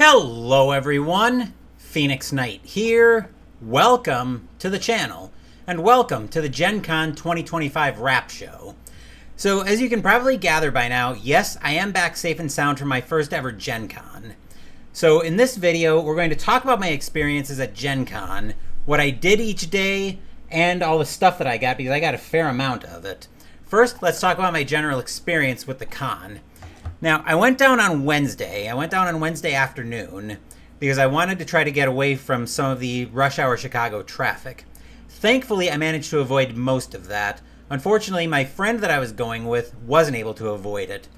Hello everyone, Phoenix Knight here. Welcome to the channel, and welcome to the Gen Con 2025 wrap show. So as you can probably gather by now, yes, I am back safe and sound from my first ever Gen Con. So in this video, we're going to talk about my experiences at Gen Con, what I did each day, and all the stuff that I got, because I got a fair amount of it. First, let's talk about my general experience with the con. Now, I went down on Wednesday. I went down on Wednesday afternoon because I wanted to try to get away from some of the rush hour Chicago traffic. Thankfully, I managed to avoid most of that. Unfortunately, my friend that I was going with wasn't able to avoid it.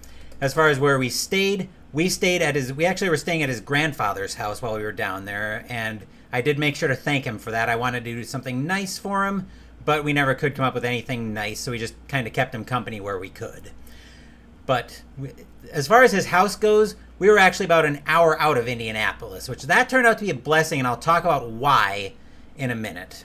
As far as where we stayed at we actually were staying at his grandfather's house while we were down there, and I did make sure to thank him for that. I wanted to do something nice for him, but we never could come up with anything nice, so we just kind of kept him company where we could. But as far as his house goes, we were actually about an hour out of Indianapolis, which that turned out to be a blessing, and I'll talk about why in a minute.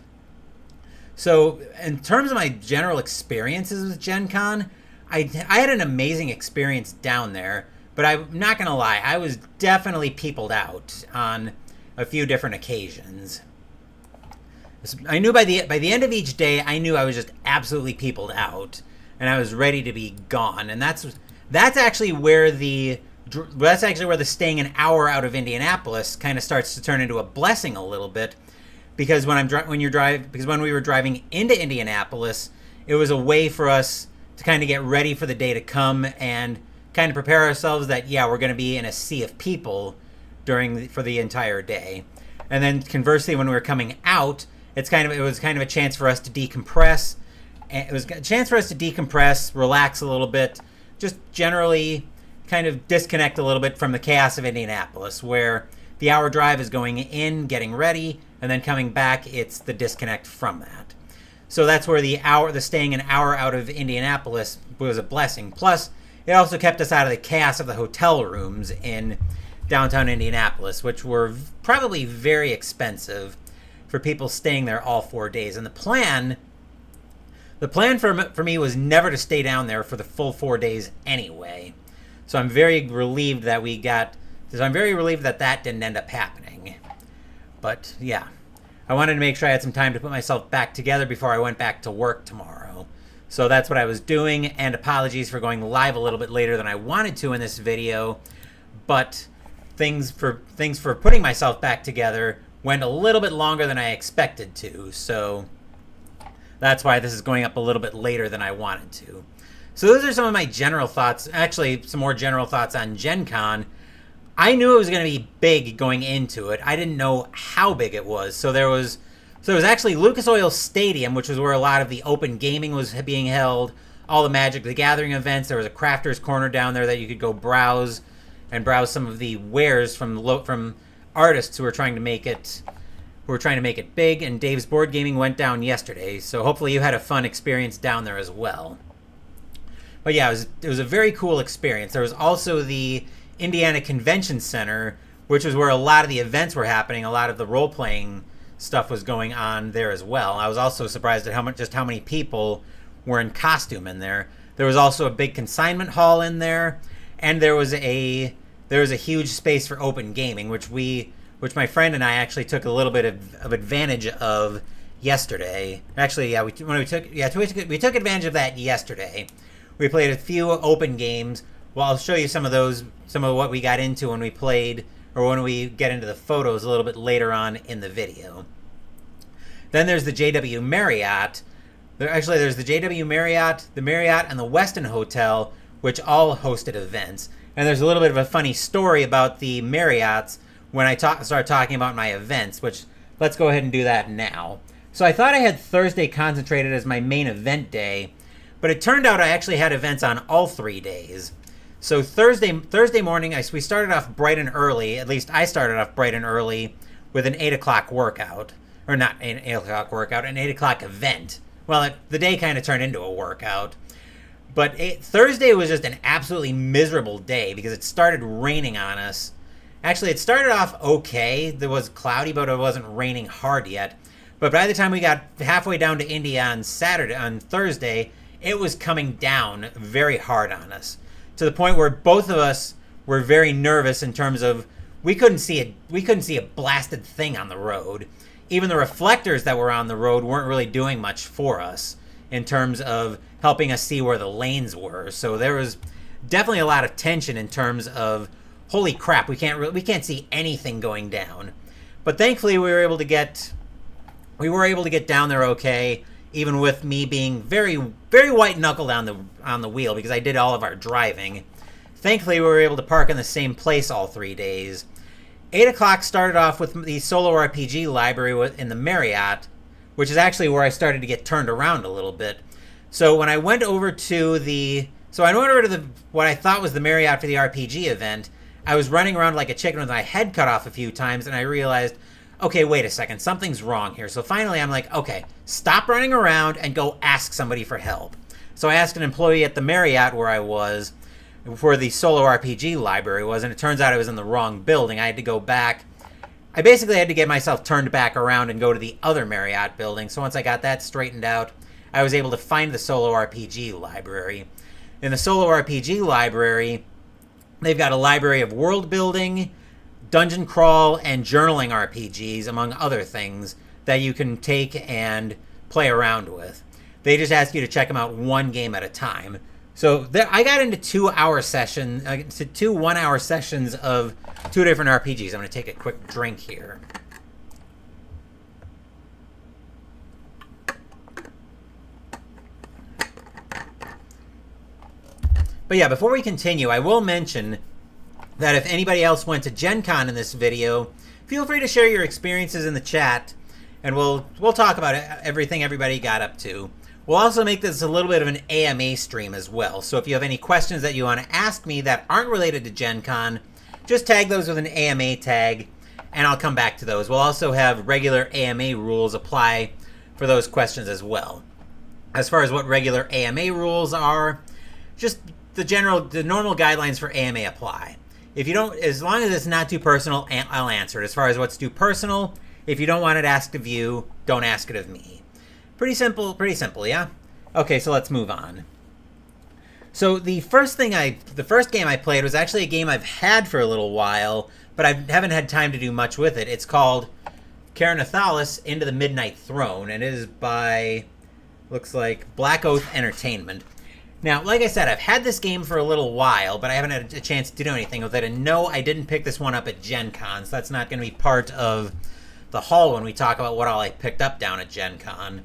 So in terms of my general experiences with Gen Con, I had an amazing experience down there, but I'm not going to lie, I was definitely peopled out on a few different occasions. I knew by the end of each day, I knew I was just absolutely peopled out, and I was ready to be gone. And that's actually where the staying an hour out of Indianapolis kind of starts to turn into a blessing a little bit, because when we were driving into Indianapolis, it was a way for us to kind of get ready for the day to come and kind of prepare ourselves that we're going to be in a sea of people for the entire day. And then conversely, when we were coming out, it was kind of a chance for us to decompress. It was a chance for us to decompress, relax a little bit, just generally kind of disconnect a little bit from the chaos of Indianapolis, where the hour drive is going in, getting ready, and then coming back, it's the disconnect from that. So that's where the staying an hour out of Indianapolis was a blessing. Plus, it also kept us out of the chaos of the hotel rooms in downtown Indianapolis, which were probably very expensive for people staying there all 4 days. And the plan for me was never to stay down there for the full 4 days anyway. So I'm very relieved that that didn't end up happening. But yeah, I wanted to make sure I had some time to put myself back together before I went back to work tomorrow. So that's what I was doing, and apologies for going live a little bit later than I wanted to in this video, but things for putting myself back together went a little bit longer than I expected to, so that's why this is going up a little bit later than I wanted to. So those are some of my general thoughts, actually some more general thoughts on Gen Con. I knew it was going to be big going into it. I didn't know how big it was. So it was actually Lucas Oil Stadium, which was where a lot of the open gaming was being held, all the Magic the Gathering events. There was a crafters corner down there that you could go browse some of the wares from artists who were trying to make it big. And Dave's Board Gaming went down yesterday, so hopefully you had a fun experience down there as well. But yeah, it was a very cool experience. There was also the Indiana Convention Center, which was where a lot of the events were happening. A lot of the role-playing stuff was going on there as well. I was also surprised at how many people were in costume in there. There was also a big consignment hall in there, and there was a huge space for open gaming, which my friend and I actually took a little bit of advantage of yesterday. Actually, we took advantage of that yesterday. We played a few open games. Well, I'll show you some of what we got into when we played, or when we get into the photos a little bit later on in the video. Then there's the JW Marriott. There's the JW Marriott, the Marriott, and the Westin Hotel, which all hosted events. And there's a little bit of a funny story about the Marriotts when I start talking about my events, which let's go ahead and do that now. So I thought I had Thursday concentrated as my main event day, but it turned out I actually had events on all 3 days. So Thursday morning, we started off bright and early. At least I started off bright and early with an 8 o'clock workout. Or not an 8 o'clock workout, an 8 o'clock event. Well, the day kind of turned into a workout. But Thursday was just an absolutely miserable day because it started raining on us. Actually, it started off okay. It was cloudy, but it wasn't raining hard yet. But by the time we got halfway down to Indy on Thursday, it was coming down very hard on us, to the point where both of us were very nervous in terms of we couldn't see it. We couldn't see a blasted thing on the road. Even the reflectors that were on the road weren't really doing much for us in terms of helping us see where the lanes were. So there was definitely a lot of tension in terms of, holy crap, we can't see anything going down. But thankfully we were able to get down there okay, even with me being very, very white knuckled on the wheel because I did all of our driving. Thankfully we were able to park in the same place all 3 days. 8 o'clock started off with the solo RPG library in the Marriott, which is actually where I started to get turned around a little bit. So when I went over to what I thought was the Marriott for the RPG event, I was running around like a chicken with my head cut off a few times, and I realized, okay, wait a second, something's wrong here. So finally I'm like, okay, stop running around and go ask somebody for help. So I asked an employee at the Marriott where I was, where the solo RPG library was, and it turns out I was in the wrong building. I had to go back. I basically had to get myself turned back around and go to the other Marriott building. So once I got that straightened out, I was able to find the solo RPG library. In the solo RPG library, they've got a library of world building, dungeon crawl, and journaling RPGs, among other things, that you can take and play around with. They just ask you to check them out one game at a time. So I got into 2 1-hour sessions of 2 different RPGs. I'm going to take a quick drink here. But yeah, before we continue, I will mention that if anybody else went to Gen Con in this video, feel free to share your experiences in the chat, and we'll talk about everything everybody got up to. We'll also make this a little bit of an AMA stream as well. So if you have any questions that you want to ask me that aren't related to Gen Con, just tag those with an AMA tag, and I'll come back to those. We'll also have regular AMA rules apply for those questions as well. As far as what regular AMA rules are, just the normal guidelines for AMA apply. If you don't, as long as it's not too personal, I'll answer it. As far as what's too personal, if you don't want it asked of you, don't ask it of me. Pretty simple, yeah? Okay, so let's move on. So the first game I played was actually a game I've had for a little while, but I haven't had time to do much with it. It's called Caern Nathalis Into the Midnight Throne, and it is by, looks like, Black Oath Entertainment. Now, like I said, I've had this game for a little while, but I haven't had a chance to do anything with it, and no, I didn't pick this one up at Gen Con, so that's not going to be part of the haul when we talk about what all I picked up down at Gen Con.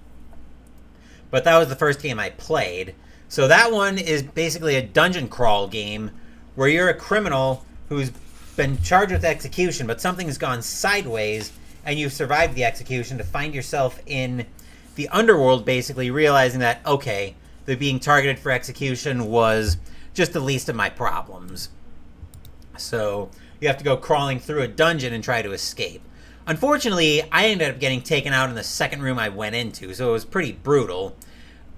But that was the first game I played. So that one is basically a dungeon crawl game where you're a criminal who's been charged with execution, but something's gone sideways, and you've survived the execution to find yourself in the underworld, basically realizing that, okay, the being targeted for execution was just the least of my problems. So you have to go crawling through a dungeon and try to escape. Unfortunately, I ended up getting taken out in the second room I went into, so it was pretty brutal.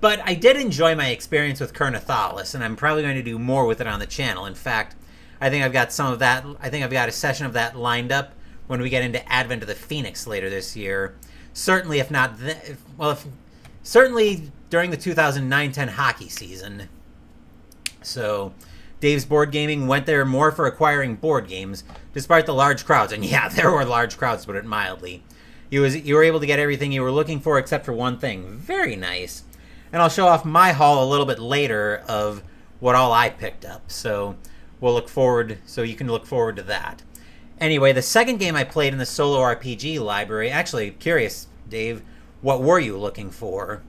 But I did enjoy my experience with Caern Nathalis, and I'm probably going to do more with it on the channel. In fact, I think I've got some of that. I think I've got a session of that lined up when we get into Advent of the Phoenix later this year. Certainly, if not, certainly during the 2009-10 hockey season. So, Dave's Board Gaming went there more for acquiring board games, despite the large crowds. And yeah, there were large crowds, to put it mildly. You were able to get everything you were looking for except for one thing. Very nice. And I'll show off my haul a little bit later of what all I picked up. So you can look forward to that. Anyway, the second game I played in the solo RPG library, actually, curious, Dave, what were you looking for?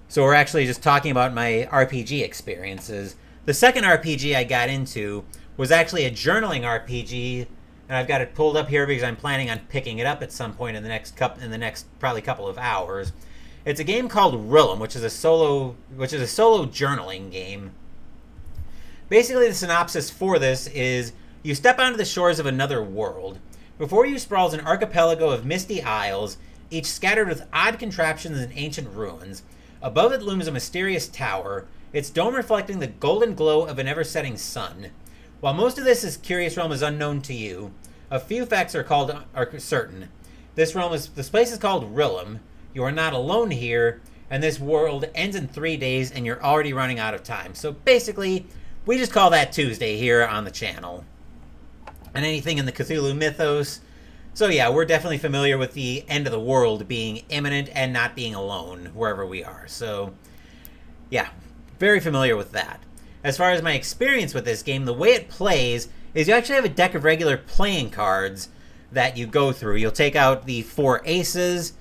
So we're actually just talking about my RPG experiences. The second RPG I got into was actually a journaling RPG, and I've got it pulled up here because I'm planning on picking it up at some point in the next probably couple of hours. It's a game called Rillum, which is a solo journaling game. Basically, the synopsis for this is you step onto the shores of another world. Before you sprawls an archipelago of misty isles, each scattered with odd contraptions and ancient ruins. Above it looms a mysterious tower, its dome reflecting the golden glow of an ever-setting sun. While most of this curious realm is unknown to you, a few facts are certain. This place is called Rillum. You are not alone here, and this world ends in 3 days, and you're already running out of time. So basically, we just call that Tuesday here on the channel. and anything in the Cthulhu mythos. So yeah, we're definitely familiar with the end of the world being imminent and not being alone wherever we are. So yeah, very familiar with that. As far as my experience with this game, the way it plays is you actually have a deck of regular playing cards that you go through. You'll take out the 4 aces.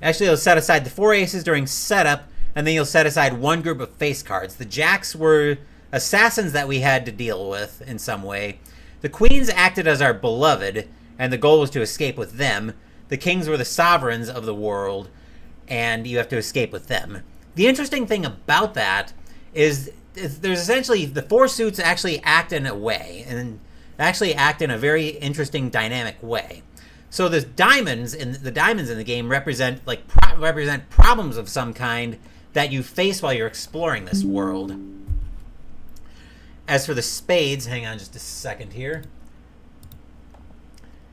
Actually, you'll set aside the 4 aces during setup, and then you'll set aside one group of face cards. The jacks were assassins that we had to deal with in some way. The queens acted as our beloved, and the goal was to escape with them. The kings were the sovereigns of the world, and you have to escape with them. The interesting thing about that is there's essentially the 4 suits actually act in a way, and actually act in a very interesting dynamic way. So the diamonds in the game represent problems of some kind that you face while you're exploring this world. As for the spades, hang on just a second here.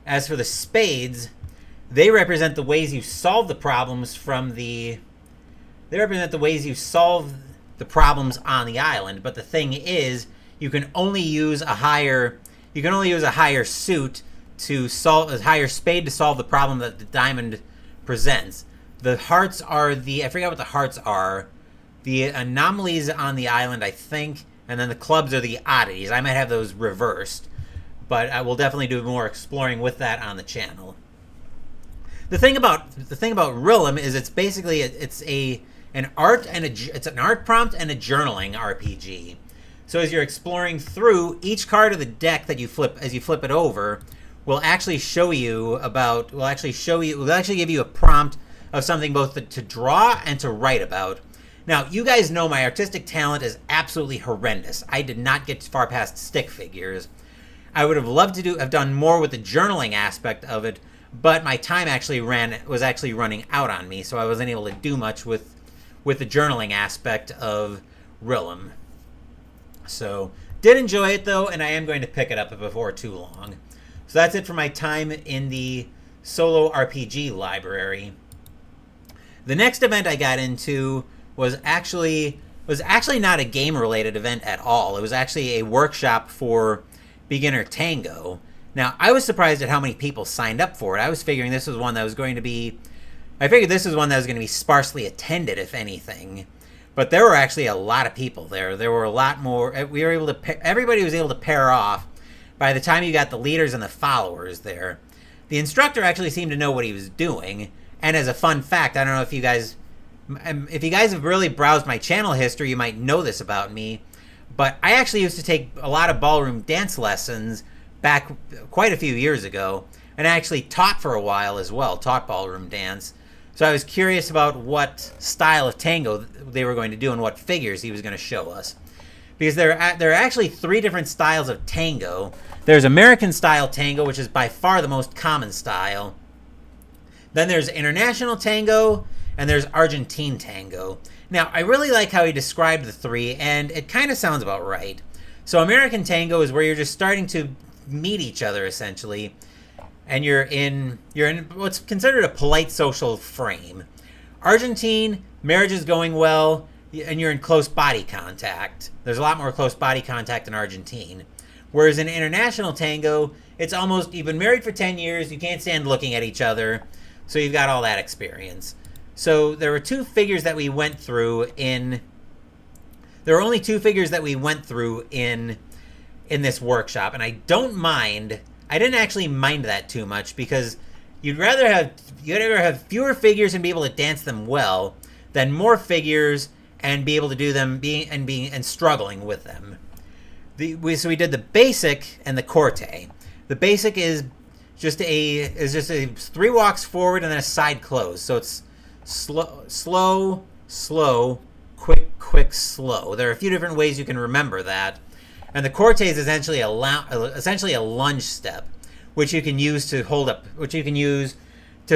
As for the spades, they represent the ways you solve the problems They represent the ways you solve the problems on the island. But the thing is, you can only use a higher suit to solve a higher spade to solve the problem that the diamond presents. The hearts are I forget what the hearts are. The anomalies on the island, I think, and then the clubs are the oddities. I might have those reversed, but I will definitely do more exploring with that on the channel. The thing about Rilum is it's basically an art prompt and a journaling RPG. So as you're exploring through, each card of the deck that you flip as you flip it over will actually give you a prompt of something both to draw and to write about. Now, you guys know my artistic talent is absolutely horrendous. I did not get far past stick figures. I would have loved to have done more with the journaling aspect of it, but my time was actually running out on me, so I wasn't able to do much with the journaling aspect of Rilum. So, did enjoy it though, and I am going to pick it up before too long. So that's it for my time in the solo RPG library. The next event I got into was actually not a game-related event at all. It was actually a workshop for beginner tango. Now, I was surprised at how many people signed up for it. I was figuring this was one that was going to be sparsely attended, if anything. But there were actually a lot of people there. There were a lot more. Everybody was able to pair off by the time you got the leaders and the followers there. The instructor actually seemed to know what he was doing. And as a fun fact, I don't know if you guys have really browsed my channel history, you might know this about me. But I actually used to take a lot of ballroom dance lessons back quite a few years ago. And I actually taught for a while as well, taught ballroom dance. So I was curious about what style of tango they were going to do and what figures he was going to show us. Because there are actually 3 different styles of tango. There's American style tango, which is by far the most common style. Then there's international tango, and there's Argentine tango. Now, I really like how he described the 3, and it kind of sounds about right. So American tango is where you're just starting to meet each other, essentially. And you're in what's considered a polite social frame. Argentine, marriage is going well, and you're in close body contact. There's a lot more close body contact in Argentine. Whereas in international tango, it's almost, you've been married for 10 years, you can't stand looking at each other, so you've got all that experience. So there were 2 figures that we went through in... There were only 2 figures that we went through in this workshop, and I didn't actually mind that too much, because you'd rather have fewer figures and be able to dance them well than more figures and be able to do them and struggling with them. So we did the basic and the corte. The basic is just a 3 walks forward and then a side close. So it's slow, quick, slow. There are a few different ways you can remember that. And the corte is essentially a lunge step, which you can use to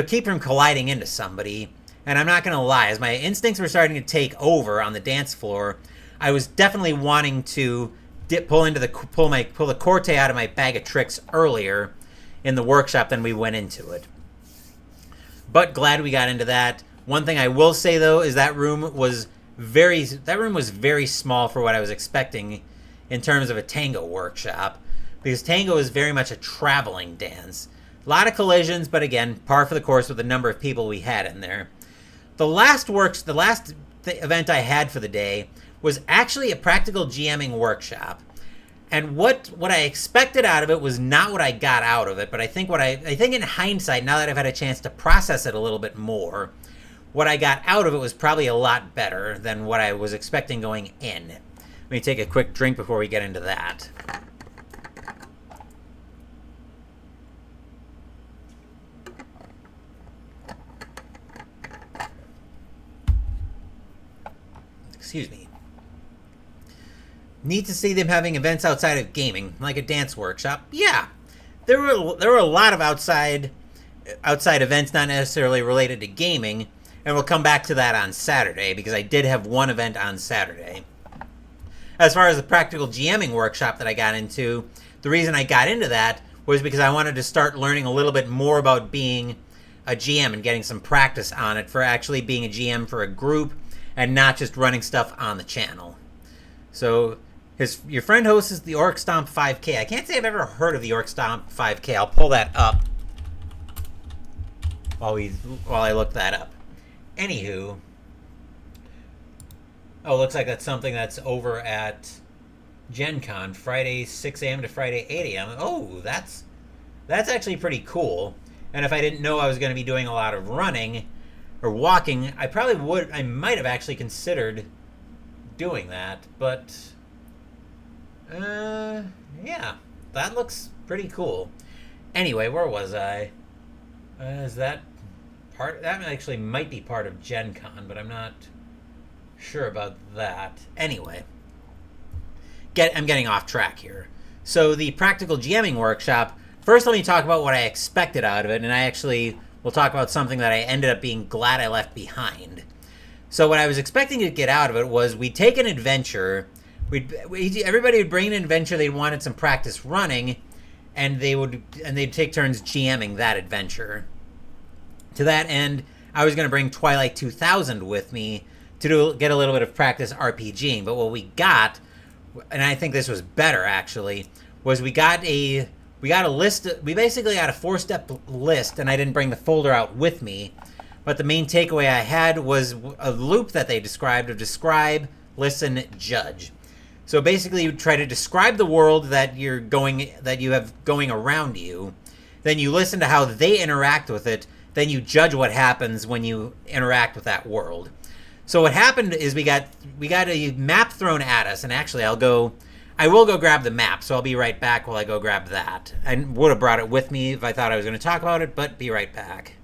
keep from colliding into somebody. And I'm not going to lie, as my instincts were starting to take over on the dance floor, I was definitely wanting to pull the corte out of my bag of tricks earlier in the workshop than we went into it. But glad we got into that. One thing I will say though is that room was very small for what I was expecting in terms of a tango workshop. because Tango is very much a traveling dance. A lot of collisions, but again, par for the course with the number of people we had in there. The last event I had for the day was actually a practical GMing workshop. And what I expected out of it was not what I got out of it, but I think in hindsight, now that I've had a chance to process it a little bit more, what I got out of it was probably a lot better than what I was expecting going in. Let me take a quick drink before we get into that. Excuse me. Need to see them having events outside of gaming, like a dance workshop. Yeah, there were a lot of outside events, not necessarily related to gaming, and we'll come back to that on Saturday, because I did have one event on Saturday. As far as the practical GMing workshop that I got into, the reason I got into that was because I wanted to start learning a little bit more about being a GM and getting some practice on it for actually being a GM for a group and not just running stuff on the channel. So your friend hosts the Orc Stomp 5K. I can't say I've ever heard of the Orc Stomp 5K. I'll pull that up while I look that up. Anywho, looks like that's something that's over at Gen Con, Friday 6 a.m. to Friday 8 a.m. Oh, that's actually pretty cool. And if I didn't know I was going to be doing a lot of running or walking, I might have actually considered doing that, but yeah, that looks pretty cool. Anyway, where was I? Is that actually might be part of Gen Con, but I'm not sure about that. Anyway, I'm getting off track here. So the practical GMing workshop, first let me talk about what I expected out of it, and I actually will talk about something that I ended up being glad I left behind. So what I was expecting to get out of it was we'd take an adventure, everybody would bring an adventure they wanted some practice running, and they'd take turns GMing that adventure. To that end, I was going to bring Twilight 2000 with me to get a little bit of practice RPGing. But what we got, and I think this was better actually, was we got a list. We basically got a 4-step list, and I didn't bring the folder out with me. But the main takeaway I had was a loop that they described of describe, listen, judge. So basically, you try to describe the world that you have going around you. Then you listen to how they interact with it. Then you judge what happens when you interact with that world. So what happened is we got a map thrown at us, and actually I will go grab the map. So I'll be right back while I go grab that. I would have brought it with me if I thought I was going to talk about it, but be right back.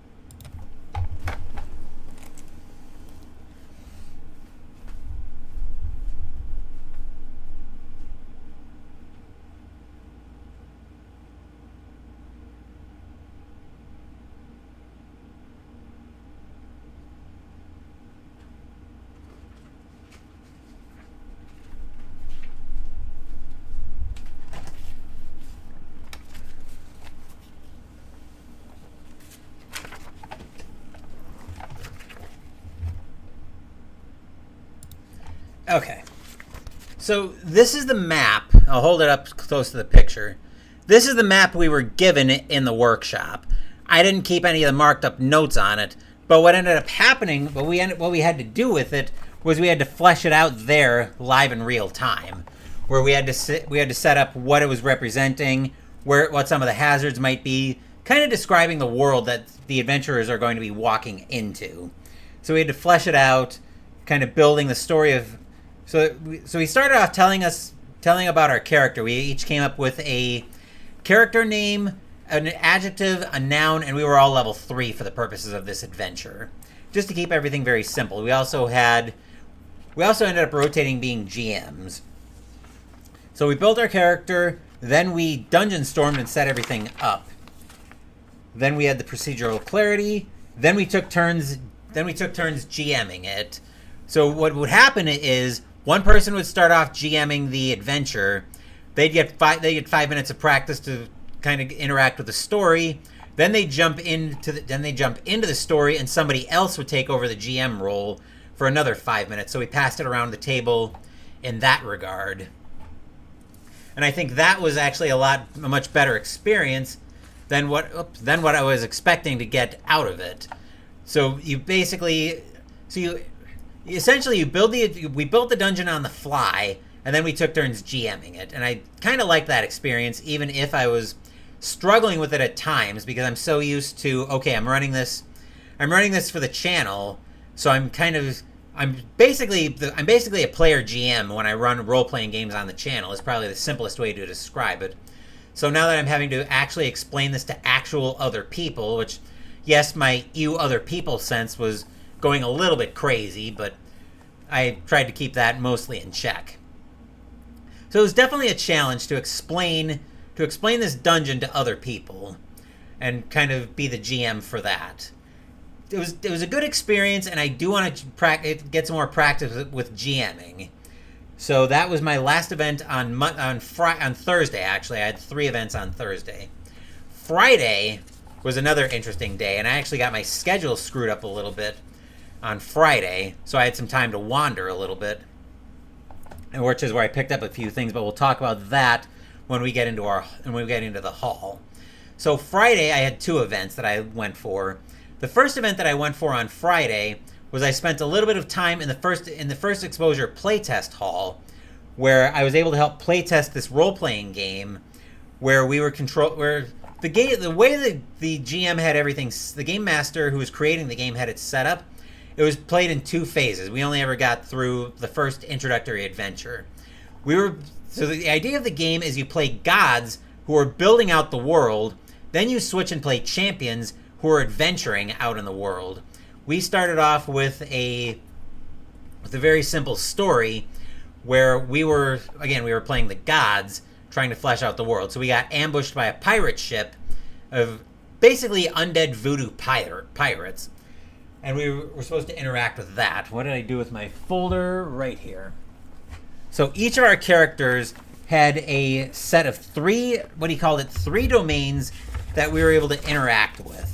Okay, so this is the map. I'll hold it up close to the picture. This is the map we were given in the workshop. I didn't keep any of the marked up notes on it, but what ended up happening, what we had to do with it was we had to flesh it out there live in real time, where we had to set up what it was representing, what some of the hazards might be, kind of describing the world that the adventurers are going to be walking into. So we had to flesh it out, kind of building the story of. So we started off telling about our character. We each came up with a character name, an adjective, a noun, and we were all level 3 for the purposes of this adventure, just to keep everything very simple. We also ended up rotating being GMs. So we built our character, then we dungeon stormed and set everything up. Then we had the procedural clarity. Then we took turns GMing it. So what would happen is one person would start off GMing the adventure. They'd get 5 minutes of practice to kind of interact with the story. Then they jump into the story, and somebody else would take over the GM role for another 5 minutes. So we passed it around the table in that regard. and I think that was actually a much better experience than what I was expecting to get out of it. So you basically, we built the dungeon on the fly, and then we took turns GMing it, and I kind of liked that experience, even if I was struggling with it at times, because I'm so used to, okay, I'm running this for the channel, so I'm basically a player GM when I run role-playing games on the channel, is probably the simplest way to describe it. So now that I'm having to actually explain this to actual other people, which, yes, my "you other people" sense was going a little bit crazy, but I tried to keep that mostly in check. So it was definitely a challenge to explain this dungeon to other people and kind of be the GM for that. It was a good experience, and I do want to get some more practice with GMing. So that was my last event on Thursday. Actually, I had 3 events on Thursday. Friday was another interesting day, and I actually got my schedule screwed up a little bit on Friday, so I had some time to wander a little bit, which is where I picked up a few things. But we'll talk about that when we get into the hall. So Friday, I had 2 events that I went for. The first event that I went for on Friday was I spent a little bit of time in the first exposure playtest hall, where I was able to help playtest this role-playing game, where the way that the GM had everything, the game master who was creating the game had it set up. It was played in 2 phases. We only ever got through the first introductory adventure. So the idea of the game is you play gods who are building out the world, then you switch and play champions who are adventuring out in the world. We started off with a very simple story where we were playing the gods trying to flesh out the world. So we got ambushed by a pirate ship of basically undead voodoo pirates. And we were supposed to interact with that. What did I do with my folder? Right here. So each of our characters had a set of 3 domains that we were able to interact with.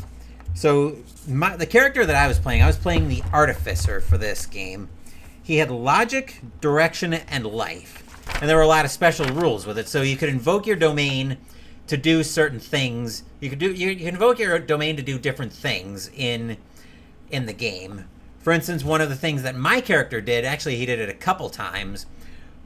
So the character that I was playing the Artificer for this game. He had logic, direction, and life. And there were a lot of special rules with it. So you could invoke your domain to do certain things. You can invoke your domain to do different things in the game. For instance, one of the things that my character did, actually he did it a couple times,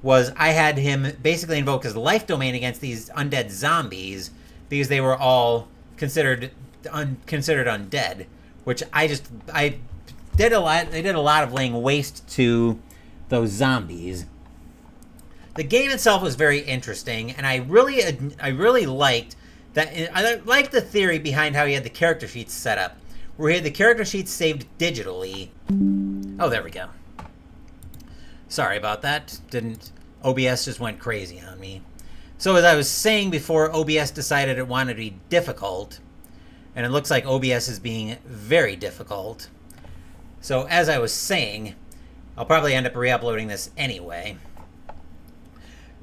was I had him basically invoke his life domain against these undead zombies because they were all considered undead, which I did a lot of laying waste to those zombies. The game itself was very interesting, and I really liked that. I liked the theory behind how he had the character sheets set up, where he had the character sheets saved digitally. Oh, there we go. Sorry about that. OBS just went crazy on me. So as I was saying before, OBS decided it wanted to be difficult, and it looks like OBS is being very difficult. So as I was saying, I'll probably end up re-uploading this anyway.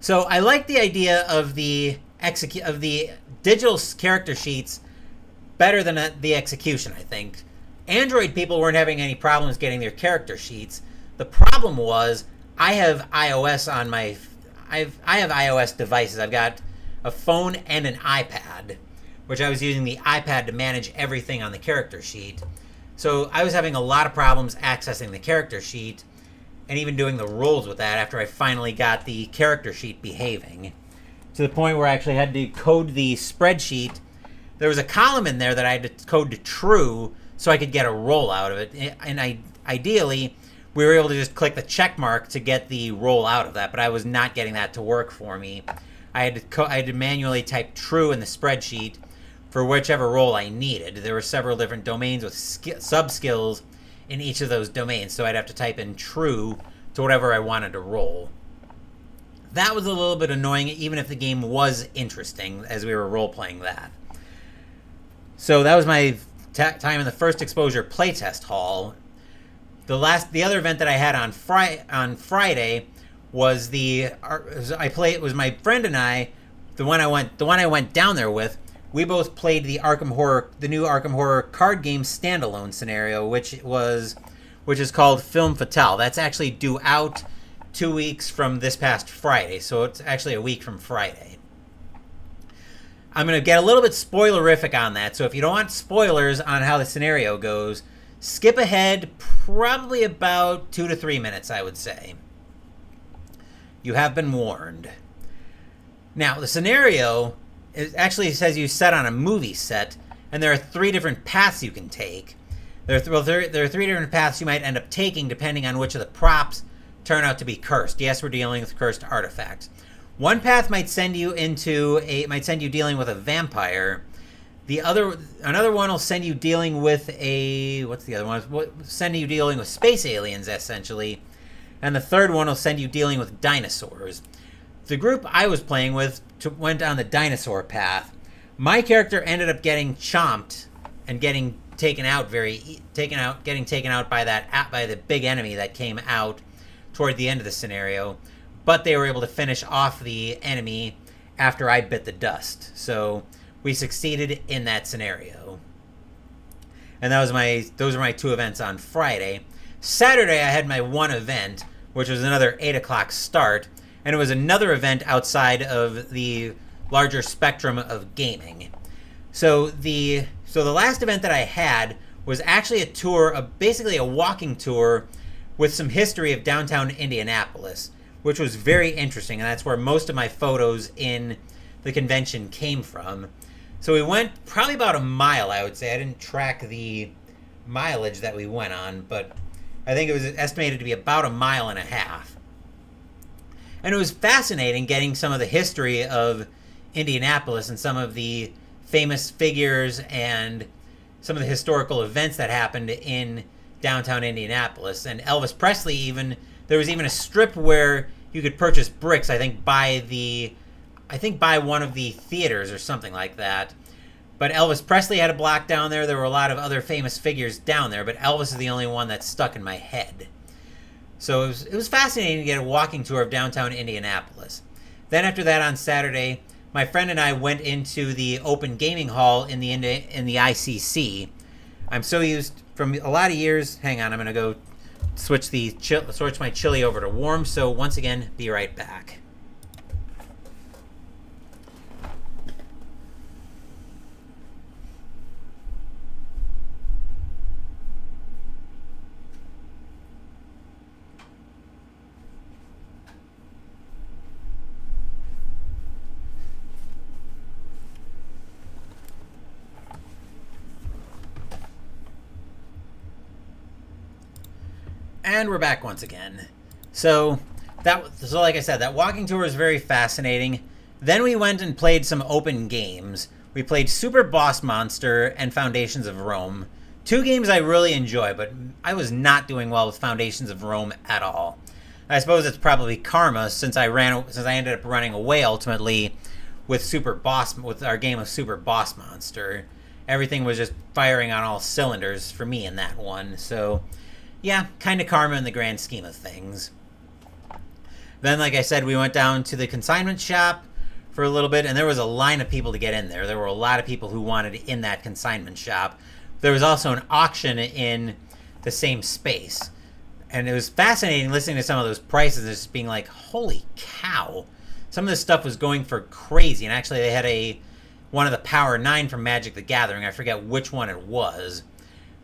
So I like the idea of the digital character sheets better than the execution, I think. Android people weren't having any problems getting their character sheets. The problem was I have iOS on my I have iOS devices. I've got a phone and an iPad, which I was using the iPad to manage everything on the character sheet. So I was having a lot of problems accessing the character sheet and even doing the rolls with that after I finally got the character sheet behaving. To the point where I actually had to code the spreadsheet. There was a column in there that I had to code to true so I could get a roll out of it. And ideally, we were able to just click the check mark to get the roll out of that, but I was not getting that to work for me. I had to manually type true in the spreadsheet for whichever role I needed. There were several different domains with sub-skills in each of those domains, so I'd have to type in true to whatever I wanted to roll. That was a little bit annoying, even if the game was interesting as we were role-playing that. So that was my time in the first exposure playtest hall. The other event that I had on Friday was my friend and I, the one I went down there with. We both played the new Arkham Horror card game standalone scenario, which is called Film Fatale. That's actually due out 2 weeks from this past Friday, so it's actually a week from Friday. I'm going to get a little bit spoilerific on that, so if you don't want spoilers on how the scenario goes, skip ahead probably about 2 to 3 minutes, I would say. You have been warned. Now, the scenario actually says you set on a movie set, and there are 3 different paths you can take. There are 3 different paths you might end up taking depending on which of the props turn out to be cursed. Yes, we're dealing with cursed artifacts. One path might send you dealing with a vampire. Another one will send you dealing with what's the other one? Send you dealing with space aliens, essentially. And the third one will send you dealing with dinosaurs. The group I was playing with went on the dinosaur path. My character ended up getting chomped and getting taken out by the big enemy that came out toward the end of the scenario. But they were able to finish off the enemy after I bit the dust. So we succeeded in that scenario. And those were my 2 events on Friday. Saturday I had my 1 event, which was another 8 o'clock start, and it was another event outside of the larger spectrum of gaming. So the last event that I had was actually a tour, basically a walking tour with some history of downtown Indianapolis, which was very interesting, and that's where most of my photos in the convention came from. So we went probably about a mile, I would say. I didn't track the mileage that we went on, but I think it was estimated to be about a mile and a half. And it was fascinating getting some of the history of Indianapolis and some of the famous figures and some of the historical events that happened in downtown Indianapolis. And Elvis Presley there was even a strip where you could purchase bricks, I think by one of the theaters or something like that. But Elvis Presley had a block down there. There were a lot of other famous figures down there, but Elvis is the only one that stuck in my head. So it was fascinating to get a walking tour of downtown Indianapolis. Then after that on Saturday, my friend and I went into the open gaming hall in the ICC. I'm so used from a lot of years. Hang on, I'm going to go switch my chili over to warm. So once again, be right back. And we're back once again. So like I said, that walking tour was very fascinating. Then we went and played some open games. We played Super Boss Monster and Foundations of Rome. 2 games I really enjoy, but I was not doing well with Foundations of Rome at all. I suppose it's probably karma since I ended up running away ultimately with our game of Super Boss Monster. Everything was just firing on all cylinders for me in that one. So yeah, kind of karma in the grand scheme of things. Then, like I said, we went down to the consignment shop for a little bit, and there was a line of people to get in there. There were a lot of people who wanted in that consignment shop. There was also an auction in the same space. And it was fascinating listening to some of those prices, just being like, holy cow. Some of this stuff was going for crazy. And actually, they had one of the Power 9 from Magic the Gathering. I forget which one it was.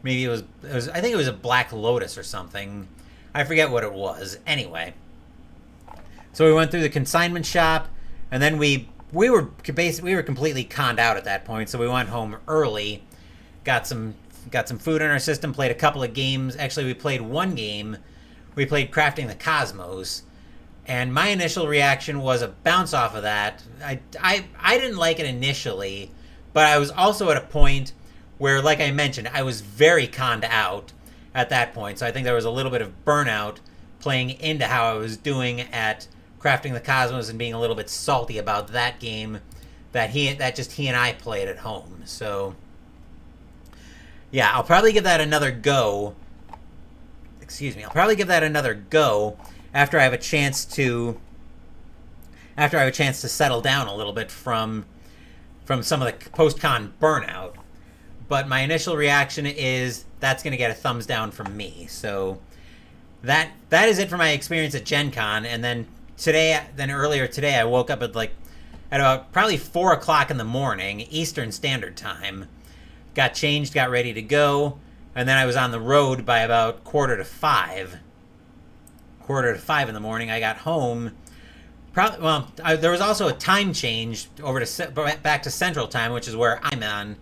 Maybe it was I think it was a Black Lotus or something. I forget what it was. Anyway. So we went through the consignment shop, and then we were completely conned out at that point, so we went home early, got some food in our system, played a couple of games. Actually, we played one game. We played Crafting the Cosmos, and my initial reaction was a bounce off of that. I didn't like it initially, but I was also at a point where, like I mentioned, I was very conned out at that point. So I think there was a little bit of burnout playing into how I was doing at Crafting the Cosmos and being a little bit salty about that game that just he and I played at home. So yeah, I'll probably give that another go. I'll probably give that another go after I have a chance to settle down a little bit from some of the post-con burnout. But my initial reaction is that's going to get a thumbs down from me. So that is it for my experience at Gen Con. And then earlier today, I woke up at about probably 4 o'clock in the morning, Eastern Standard Time. Got changed, got ready to go, and then I was on the road by about 4:45. 4:45 in the morning, I got home. There was also a time change back to Central Time, which is where I'm on,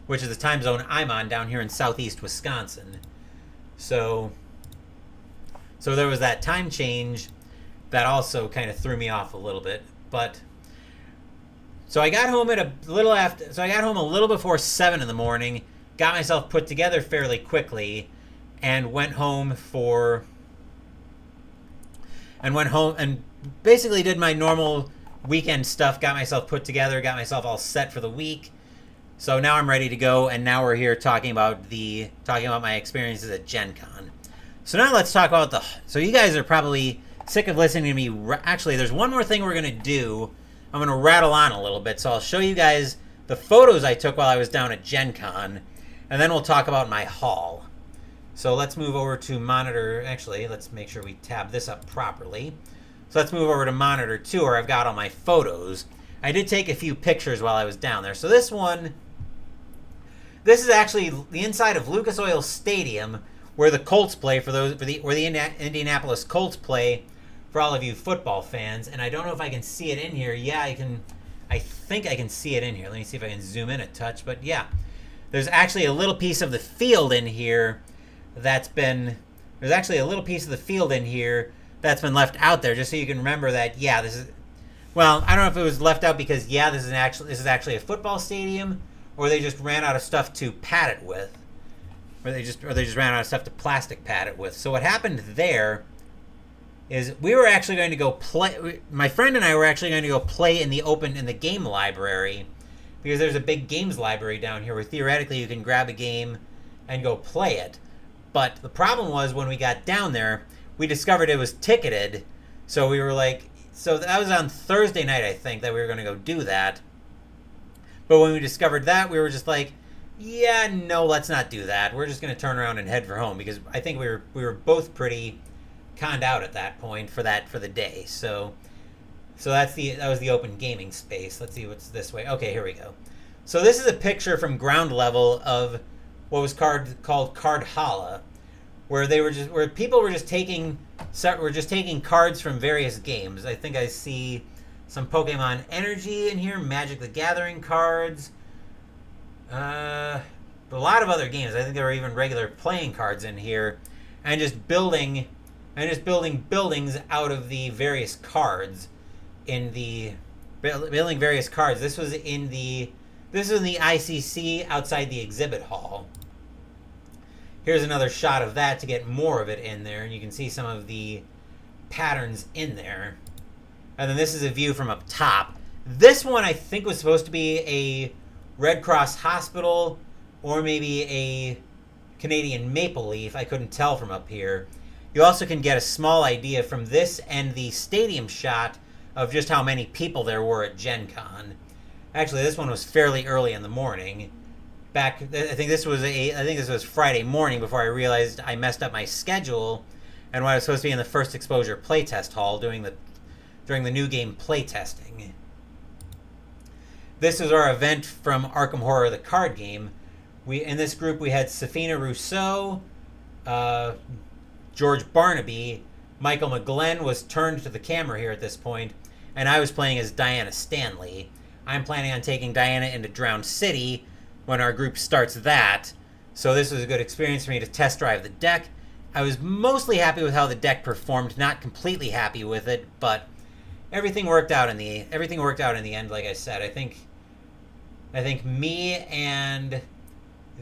which is the time zone I'm on down here in southeast Wisconsin. So there was that time change that also kind of threw me off a little bit. But so I got home a little before 7 in the morning, got myself put together fairly quickly, and went home and basically did my normal weekend stuff, got myself put together, got myself all set for the week. So now I'm ready to go, and now we're here talking about my experiences at Gen Con. So now let's talk about so you guys are probably sick of listening to me. Actually, there's one more thing we're going to do. I'm going to rattle on a little bit. So I'll show you guys the photos I took while I was down at Gen Con, and then we'll talk about my haul. So let's move over to monitor. Actually, let's make sure we tab this up properly. So let's move over to monitor 2, where I've got all my photos. I did take a few pictures while I was down there. So this is actually the inside of Lucas Oil Stadium, where the Colts play where the Indianapolis Colts play, for all of you football fans. And I don't know if I can see it in here. Yeah, I think I can see it in here. Let me see if I can zoom in a touch. But yeah, there's actually a little piece of the field in here that's been left out there, just so you can remember that. Yeah, this is. Well, I don't know if it was left out because this is actually a football stadium, or they just ran out of stuff to pad it with, or they just ran out of stuff to plastic pad it with. So what happened there is we were actually going to go play. My friend and I were actually going to go play in the game library, because there's a big games library down here where theoretically you can grab a game and go play it. But the problem was, when we got down there, we discovered it was ticketed. So we were like, so that was on Thursday night, I think, that we were going to go do that. But when we discovered that, we were just like, yeah, no, let's not do that. We're just going to turn around and head for home, because I think we were both pretty conned out at that point for the day. So that was the open gaming space. Let's see what's this way. Okay, here we go. So this is a picture from ground level of what was called Card Hala, where people were just taking cards from various games. I think I see some Pokemon Energy in here, Magic the Gathering cards, a lot of other games. I think there were even regular playing cards in here, and just building buildings out of the various cards building various cards. This was in the ICC outside the exhibit hall. Here's another shot of that to get more of it in there, and you can see some of the patterns in there. And then this is a view from up top. This one I think was supposed to be a Red Cross hospital, or maybe a Canadian Maple Leaf. I couldn't tell from up here. You also can get a small idea from this and the stadium shot of just how many people there were at Gen Con. Actually, this one was fairly early in the morning. I think this was Friday morning before I realized I messed up my schedule, and when I was supposed to be in the First Exposure playtest hall during the new game playtesting. This is our event from Arkham Horror, the card game. In this group we had Safina Rousseau, George Barnaby, Michael McGlenn was turned to the camera here at this point, and I was playing as Diana Stanley. I'm planning on taking Diana into Drowned City when our group starts that, so this was a good experience for me to test drive the deck. I was mostly happy with how the deck performed, not completely happy with it, but everything worked out in the end. Like I said, I think me and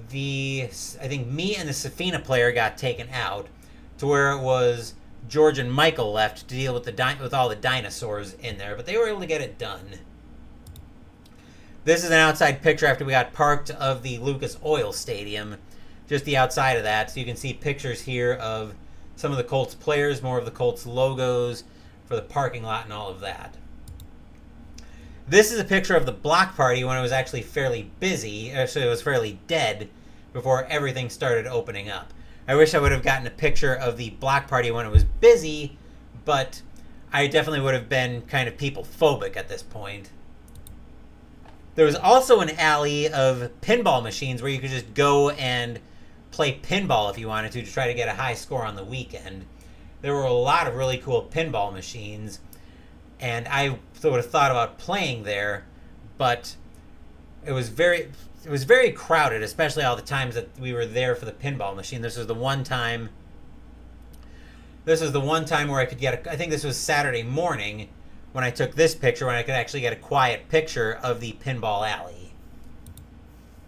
the Safina player got taken out, to where it was George and Michael left to deal with all the dinosaurs in there, but they were able to get it done. This is an outside picture after we got parked of the Lucas Oil Stadium, just the outside of that, so you can see pictures here of some of the Colts players, more of the Colts logos for the parking lot and all of that. This is a picture of the block party when it was actually fairly busy. Actually, it was fairly dead before everything started opening up. I wish I would have gotten a picture of the block party when it was busy, but I definitely would have been kind of people phobic at this point. There was also an alley of pinball machines where you could just go and play pinball if you wanted to try to get a high score on the weekend. There were a lot of really cool pinball machines, and I would have thought about playing there, but it was very crowded, especially all the times that we were there for the pinball machine. This was the one time where I could get I think this was Saturday morning when I took this picture, when I could actually get a quiet picture of the pinball alley.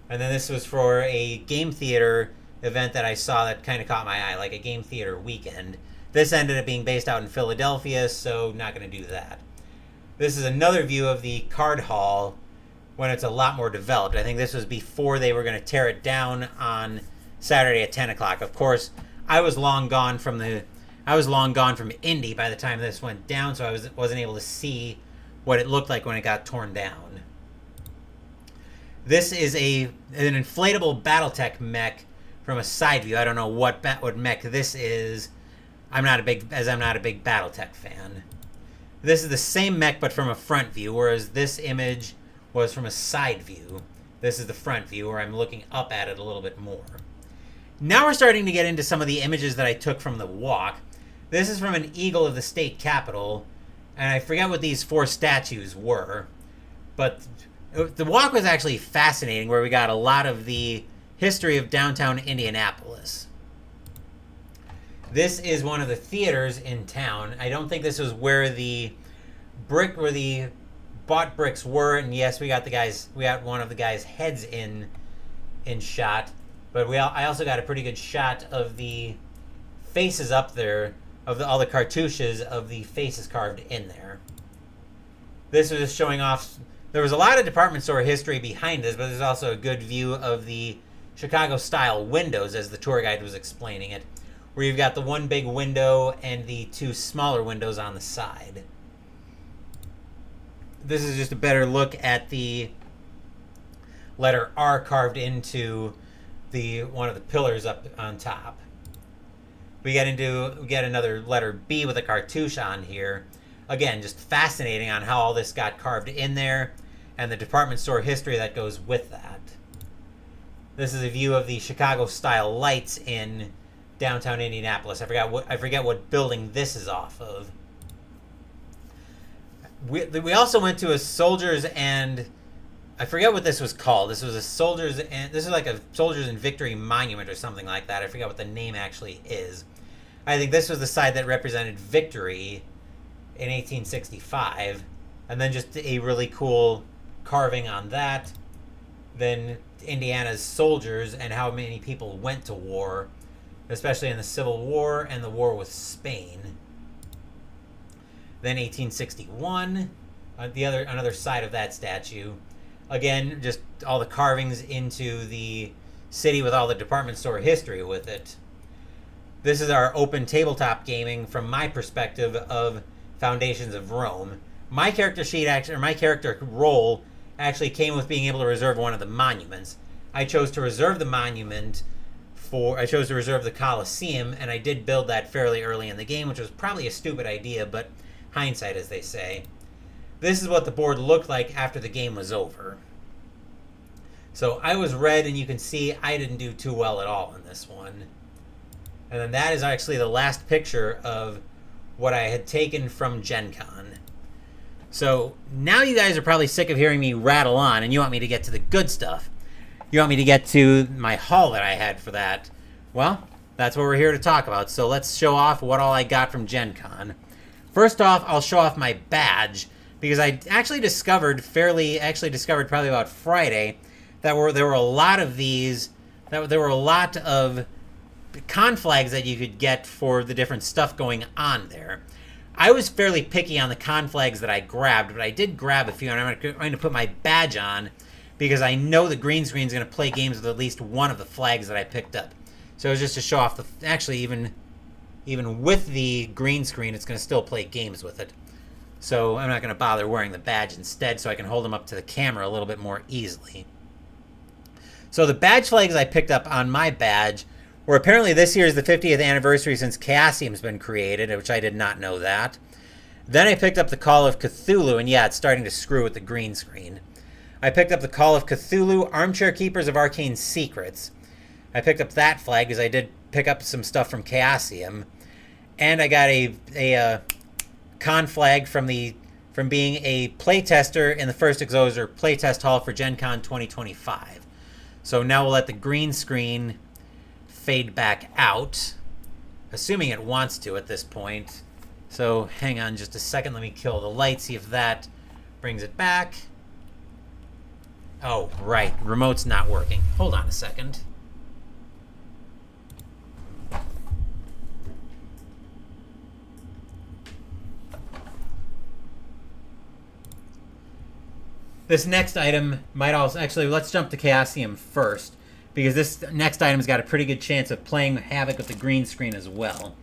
And then this was for a game theater event that I saw that kind of caught my eye, like a game theater weekend. This ended up being based out in Philadelphia, so not going to do that. This is another view of the card hall when it's a lot more developed. I think this was before they were going to tear it down on Saturday at 10 o'clock. Of course, I was long gone from Indy by the time this went down, so I wasn't able to see what it looked like when it got torn down. This is an inflatable BattleTech mech from a side view. I don't know what mech this is. I'm not a big BattleTech fan. This is the same mech but from a front view, whereas this image was from a side view. This is the front view where I'm looking up at it a little bit more. Now we're starting to get into some of the images that I took from the walk. This is from an eagle of the state capitol, and I forget what these 4 statues were, but the walk was actually fascinating, where we got a lot of the history of downtown Indianapolis. This is one of the theaters in town. I don't think this was where the bought bricks were, and yes, we got one of the guys' heads in shot, but I also got a pretty good shot of the faces up there, of all the cartouches of the faces carved in there. This was just showing off. There was a lot of department store history behind this, but there's also a good view of the Chicago-style windows, as the tour guide was explaining it, where you've got the one big window and the 2 smaller windows on the side. This is just a better look at the letter R carved into one of the pillars up on top. We get another letter B with a cartouche on here. Again, just fascinating on how all this got carved in there and the department store history that goes with that. This is a view of the Chicago-style lights in downtown Indianapolis. I forget what building this is off of. We also went to a soldiers and I forget what this was called. This was like a Soldiers and Victory monument or something like that. I forget what the name actually is. I think this was the side that represented victory in 1865, and then just a really cool carving on that. Then Indiana's soldiers and how many people went to war, especially in the Civil War and the war with Spain. Then 1861, another side of that statue. Again, just all the carvings into the city with all the department store history with it. This is our open tabletop gaming from my perspective of Foundations of Rome. My character sheet my character role actually came with being able to reserve one of the monuments. I chose to reserve the Colosseum, and I did build that fairly early in the game, which was probably a stupid idea, but hindsight, as they say. This is what the board looked like after the game was over. So I was red, and you can see I didn't do too well at all in this one. And then that is actually the last picture of what I had taken from Gen Con. So now you guys are probably sick of hearing me rattle on, and you want me to get to the good stuff. You want me to get to my haul that I had for that. Well, that's what we're here to talk about. So let's show off what all I got from Gen Con. First off, I'll show off my badge, because I actually discovered probably about Friday that there were a lot of these, that there were a lot of con flags that you could get for the different stuff going on there. I was fairly picky on the con flags that I grabbed, but I did grab a few, and I'm going to put my badge on because I know the green screen is going to play games with at least one of the flags that I picked up. So it was just to show off actually even with the green screen, it's going to still play games with it. So I'm not going to bother wearing the badge instead, so I can hold them up to the camera a little bit more easily. So the badge flags I picked up on my badge Or apparently this year is the 50th anniversary since Chaosium's been created, which I did not know that. Then I picked up the Call of Cthulhu, and yeah, it's starting to screw with the green screen. I picked up the Call of Cthulhu, Armchair Keepers of Arcane Secrets. I picked up that flag because I did pick up some stuff from Chaosium. And I got a con flag from being a playtester in the first Exoser playtest hall for Gen Con 2025. So now we'll let the green screen fade back out, assuming it wants to at this point. So hang on just a second. Let me kill the light, see if that brings it back. Oh, right. Remote's not working. Hold on a second. This next item might also... Actually, let's jump to Chaosium first, because this next item's got a pretty good chance of playing havoc with the green screen as well.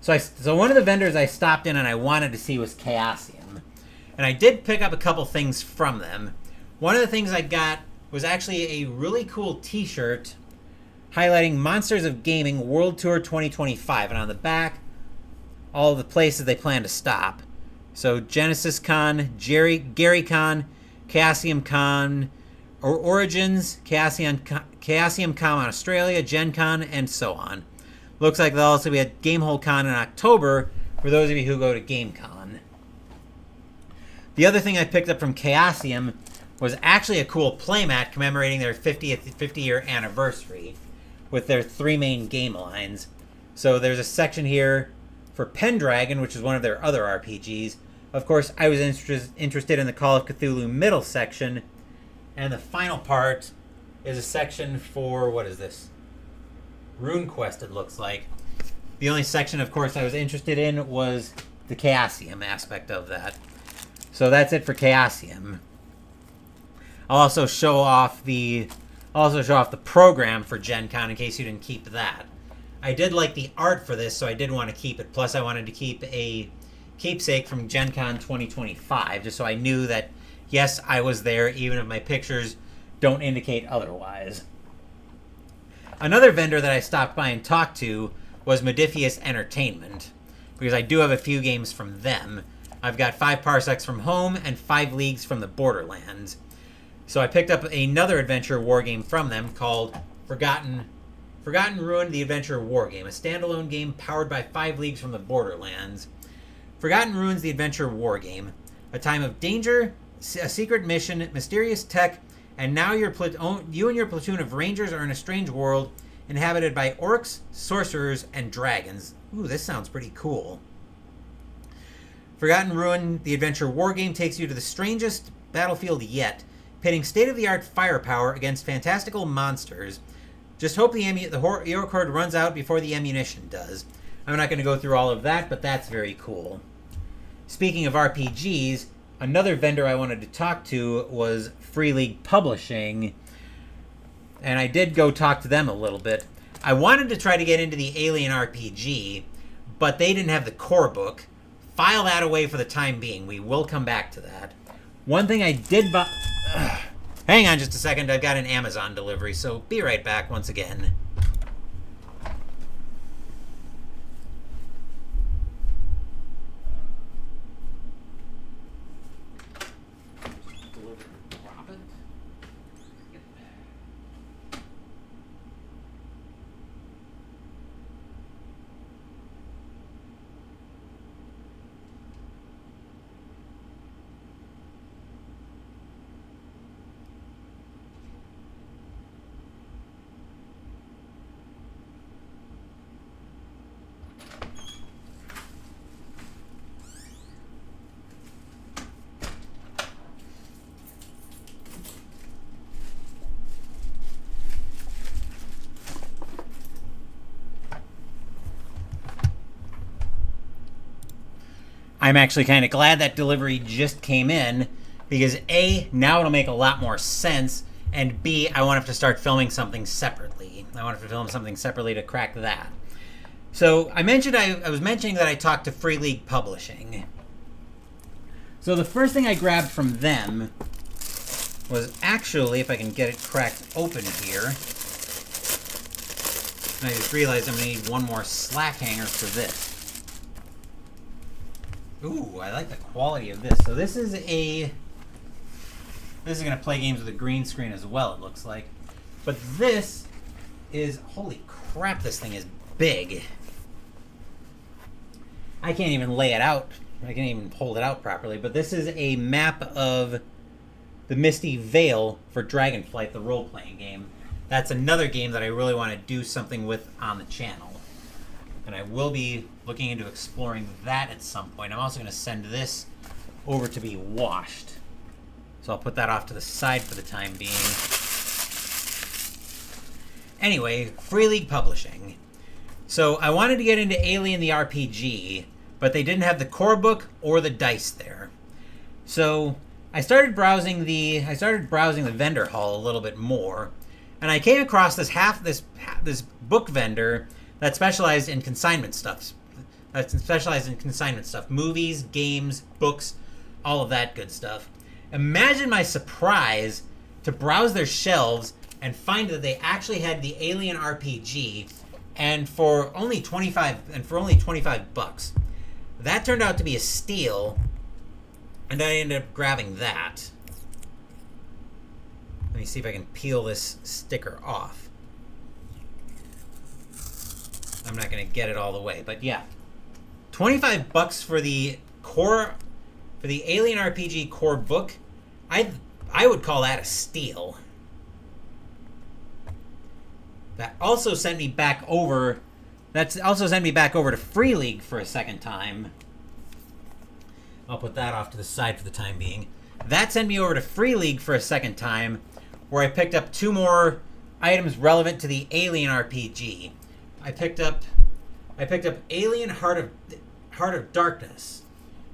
So one of the vendors I stopped in and I wanted to see was Chaosium. And I did pick up a couple things from them. One of the things I got was actually a really cool t-shirt highlighting Monsters of Gaming World Tour 2025. And on the back, all the places they plan to stop. So Genesis Con, Gary Con, Chaosium Con, Origins, Chaosium Con Australia, Gen Con, and so on. Looks like there'll also be a Gamehole Con in October for those of you who go to GameCon. The other thing I picked up from Chaosium was actually a cool playmat commemorating their 50-year anniversary with their 3 main game lines. So there's a section here for Pendragon, which is one of their other RPGs. Of course, I was interested in the Call of Cthulhu middle section. And the final part is a section for, what is this? RuneQuest, it looks like. The only section, of course, I was interested in was the Chaosium aspect of that. So that's it for Chaosium. I'll also show off the program for Gen Con in case you didn't keep that. I did like the art for this, so I did want to keep it. Plus, I wanted to keep a keepsake from Gen Con 2025, just so I knew that, yes, I was there, even if my pictures don't indicate otherwise. Another vendor that I stopped by and talked to was Modiphius Entertainment, because I do have a few games from them. I've got 5 Parsecs from home and 5 Leagues from the Borderlands. So I picked up another adventure war game from them called Forgotten Ruin, the Adventure War Game, a standalone game powered by 5 Leagues from the Borderlands. Forgotten Ruins, the Adventure War Game, a time of danger, a secret mission, mysterious tech, and now you and your platoon of rangers are in a strange world inhabited by orcs, sorcerers, and dragons. Ooh, this sounds pretty cool. Forgotten Ruin, the Adventure War Game takes you to the strangest battlefield yet, pitting state-of-the-art firepower against fantastical monsters. Just hope the hero card runs out before the ammunition does. I'm not going to go through all of that, but that's very cool. Speaking of RPGs, another vendor I wanted to talk to was Free League Publishing, and I did go talk to them a little bit. I wanted to try to get into the Alien RPG, but they didn't have the core book. File that away for the time being. We will come back to that. One thing I did buy... Hang on just a second. I've got an Amazon delivery, so be right back once again. I'm actually kind of glad that delivery just came in, because A, now it'll make a lot more sense, and B, I won't have to start filming something separately. I won't have to film something separately to crack that. So I was mentioning that I talked to Free League Publishing. So the first thing I grabbed from them was actually, if I can get it cracked open here, And I just realized I'm going to need one more slack hanger for this. Ooh, I like the quality of this. So this is going to play games with a green screen as well, it looks like. But this is, holy crap, this thing is big. I can't even lay it out. I can't even hold it out properly. But this is a map of the Misty Vale for Dragonflight, the role-playing game. That's another game that I really want to do something with on the channel. And I will be looking into exploring that at some point. I'm also going to send this over to be washed. So I'll put that off to the side for the time being. Anyway, Free League Publishing. So I wanted to get into Alien the RPG, but they didn't have the core book or the dice there. So I started browsing the vendor hall a little bit more, and I came across this book vendor that specialized in consignment stuff. Movies, games, books, all of that good stuff. Imagine my surprise to browse their shelves and find that they actually had the Alien RPG, and for only $25. That turned out to be a steal, and I ended up grabbing that. Let me see if I can peel this sticker off. I'm not going to get it all the way, but yeah. $25 for the Alien RPG core book. I would call that a steal. That also sent me back over to Free League for a second time. I'll put that off to the side for the time being. That sent me over to Free League for a second time, where I picked up 2 more items relevant to the Alien RPG. I picked up Alien Heart of Darkness,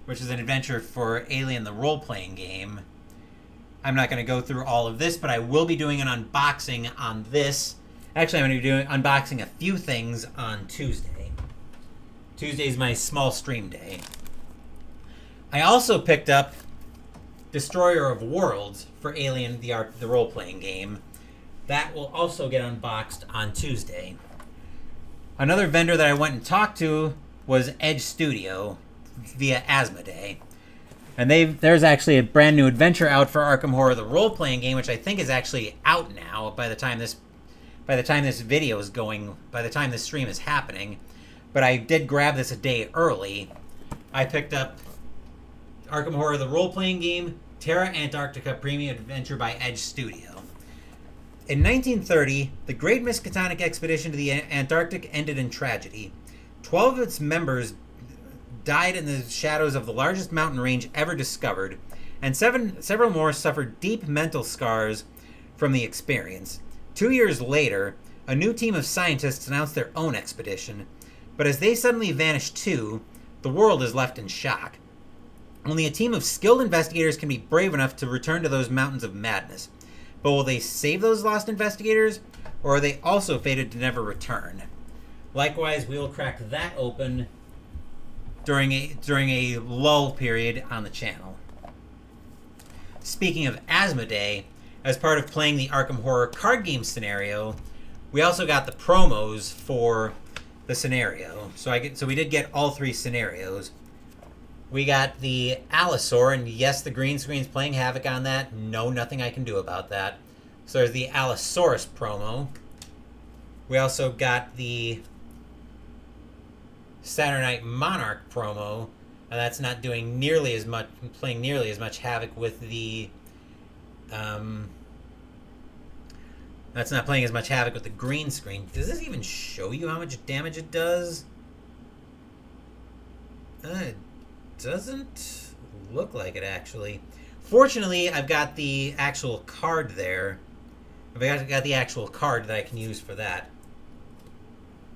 which is an adventure for Alien the role-playing game. I'm not going to go through all of this, but I will be doing an unboxing on this. Actually, I'm going to be unboxing a few things on Tuesday. Tuesday is my small stream day. I also picked up Destroyer of Worlds for Alien the role-playing game. That will also get unboxed on Tuesday. Another vendor that I went and talked to was Edge Studio via Asmodee. And there's actually a brand new adventure out for Arkham Horror, the role-playing game, which I think is actually out now by the time this stream is happening. But I did grab this a day early. I picked up Arkham Horror, the role-playing game, Terra Antarctica Premium Adventure by Edge Studio. In 1930, the Great Miskatonic Expedition to the Antarctic ended in tragedy. 12 of its members died in the shadows of the largest mountain range ever discovered, and several more suffered deep mental scars from the experience. 2 years later, a new team of scientists announced their own expedition, but as they suddenly vanish too, the world is left in shock. Only a team of skilled investigators can be brave enough to return to those mountains of madness. But will they save those lost investigators, or are they also fated to never return? Likewise, we will crack that open during a lull period on the channel. Speaking of Asmodee, as part of playing the Arkham Horror card game scenario, we also got the promos for the scenario. So we did get all 3 scenarios. We got the Allosaur, and yes, the green screen's playing havoc on that. No, nothing I can do about that. So there's the Allosaurus promo. We also got the Saturday Night Monarch promo, and that's not doing playing nearly as much havoc with the that's not playing as much havoc with the green screen. Does this even show you how much damage it does? It doesn't look like it, actually. Fortunately, I've got the actual card there. I've got the actual card that I can use for that.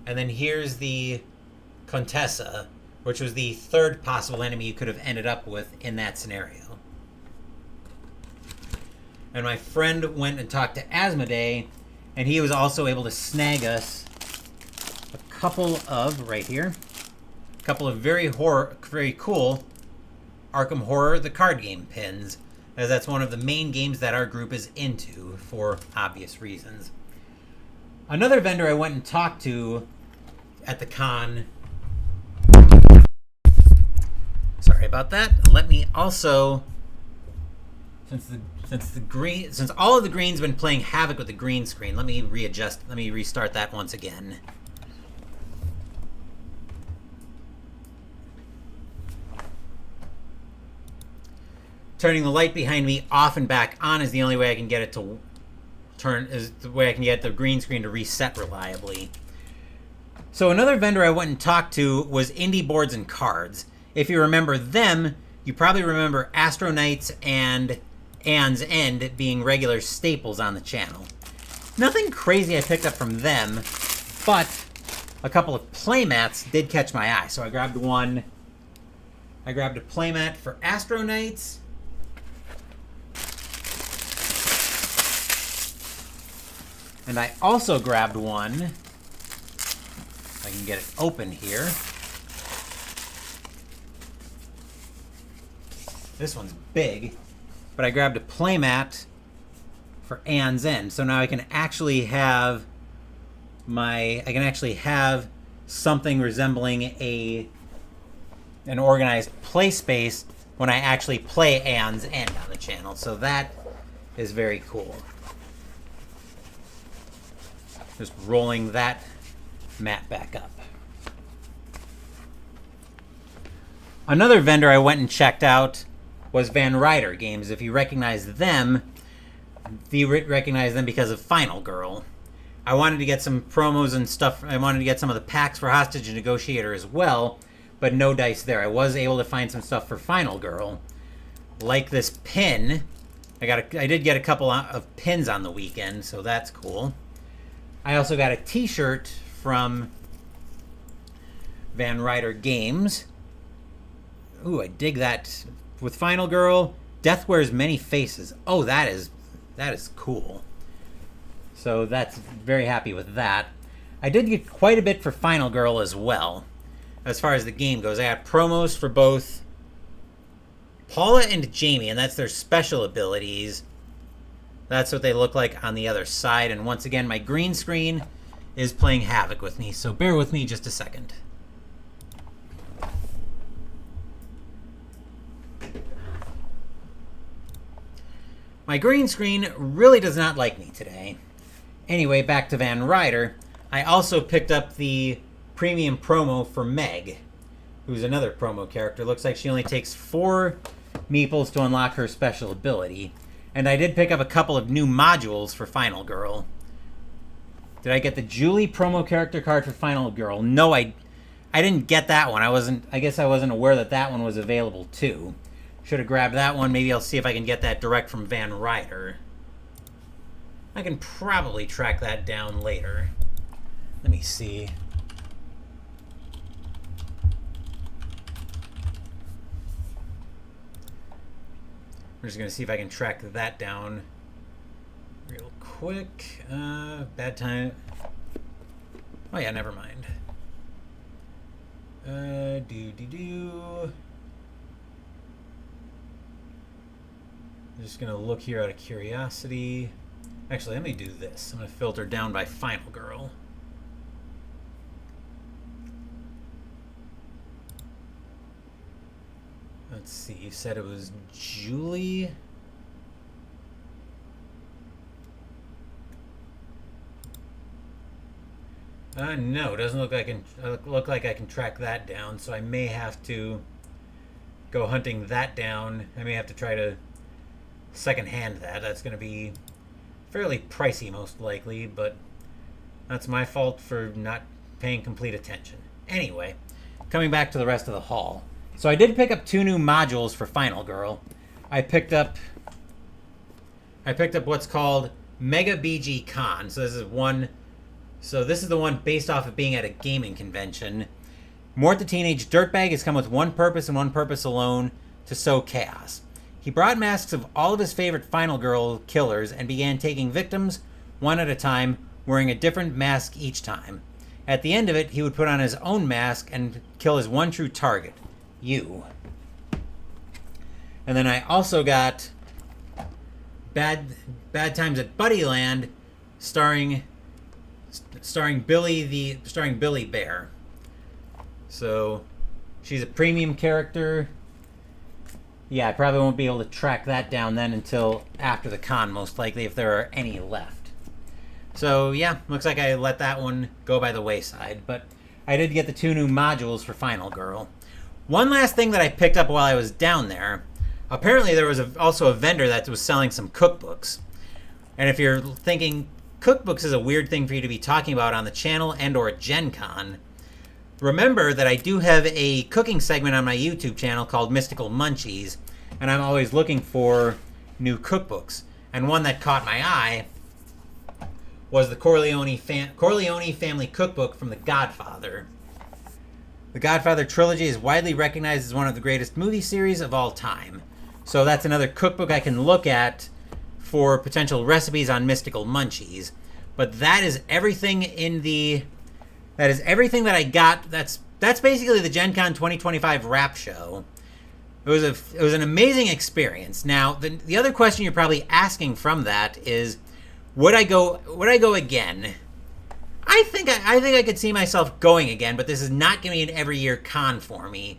And then here's the Contessa, which was the 3rd possible enemy you could have ended up with in that scenario. And my friend went and talked to Asmodee, and he was also able to snag us a couple of, right here, a couple of very cool Arkham Horror, the card game pins, as that's one of the main games that our group is into for obvious reasons. Another vendor I went and talked to at the con. Sorry about that. Let me also, since all of the green's been playing havoc with the green screen, let me restart that once again. Turning the light behind me off and back on is the only way I can get it to turn, is the way I can get the green screen to reset reliably. So another vendor I went and talked to was Indie Boards and Cards. If you remember them, you probably remember Astro Knights and Ann's End being regular staples on the channel. Nothing crazy I picked up from them, but a couple of playmats did catch my eye. So I grabbed one. I grabbed a playmat for Astro Knights. And I also grabbed one, if I can get it open here. This one's big, but I grabbed a playmat for Ann's End. So now I can actually have something resembling an organized play space when I actually play Ann's End on the channel. So that is very cool. Just rolling that mat back up. Another vendor I went and checked out was Van Ryder Games. If you recognize them, you recognize them because of Final Girl. I wanted to get some promos and stuff. I wanted to get some of the packs for Hostage and Negotiator as well, but no dice there. I was able to find some stuff for Final Girl, like this pin. I did get a couple of pins on the weekend, so that's cool. I also got a t-shirt from Van Ryder Games. Ooh, I dig that. With Final Girl, Death Wears Many Faces. Oh, that is cool. So that's very happy with that. I did get quite a bit for Final Girl as well. As far as the game goes, I got promos for both Paula and Jamie, and that's their special abilities. That's what they look like on the other side. And once again, my green screen is playing havoc with me, so bear with me just a second. My green screen really does not like me today. Anyway, back to Van Ryder. I also picked up the premium promo for Meg, who's another promo character. Looks like she only takes 4 meeples to unlock her special ability. And I did pick up a couple of new modules for Final Girl. Did I get the Julie promo character card for Final Girl? No, I didn't get that one. I guess I wasn't aware that that one was available too. Should have grabbed that one. Maybe I'll see if I can get that direct from Van Ryder. I can probably track that down later. Let me see. I'm just going to see if I can track that down real quick. Bad time. Oh yeah, never mind. I'm just going to look here out of curiosity. Actually, let me do this. I'm going to filter down by Final Girl. Let's see, you said it was Julie. No, it doesn't look like I can track that down, so I may have to go hunting that down. I may have to try to second-hand that. That's going to be fairly pricey, most likely, but that's my fault for not paying complete attention. Anyway, coming back to the rest of the haul. So I did pick up 2 new modules for Final Girl. I picked up what's called Mega BG Con. So this is the one based off of being at a gaming convention. Mort the Teenage Dirtbag has come with one purpose and one purpose alone: to sow chaos. He brought masks of all of his favorite Final Girl killers and began taking victims one at a time, wearing a different mask each time. At the end of it, he would put on his own mask and kill his one true target: you. And then I also got Bad Times at Buddyland, starring starring Billy Bear. So she's a premium character. Yeah, I probably won't be able to track that down then until after the con, most likely, if there are any left. So yeah, looks like I let that one go by the wayside, but I did get the 2 new modules for Final Girl. One last thing that I picked up while I was down there, apparently there was also a vendor that was selling some cookbooks. And if you're thinking cookbooks is a weird thing for you to be talking about on the channel and or at Gen Con, remember that I do have a cooking segment on my YouTube channel called Mystical Munchies, and I'm always looking for new cookbooks. And one that caught my eye was the Corleone family cookbook from The Godfather. The Godfather trilogy is widely recognized as one of the greatest movie series of all time. So that's another cookbook I can look at for potential recipes on Mystical Munchies. But that is everything that I got. That's basically the Gen Con 2025 wrap show. It was an amazing experience. Now, the other question you're probably asking from that is, would I go again? I think I could see myself going again, but this is not going to be an every year con for me,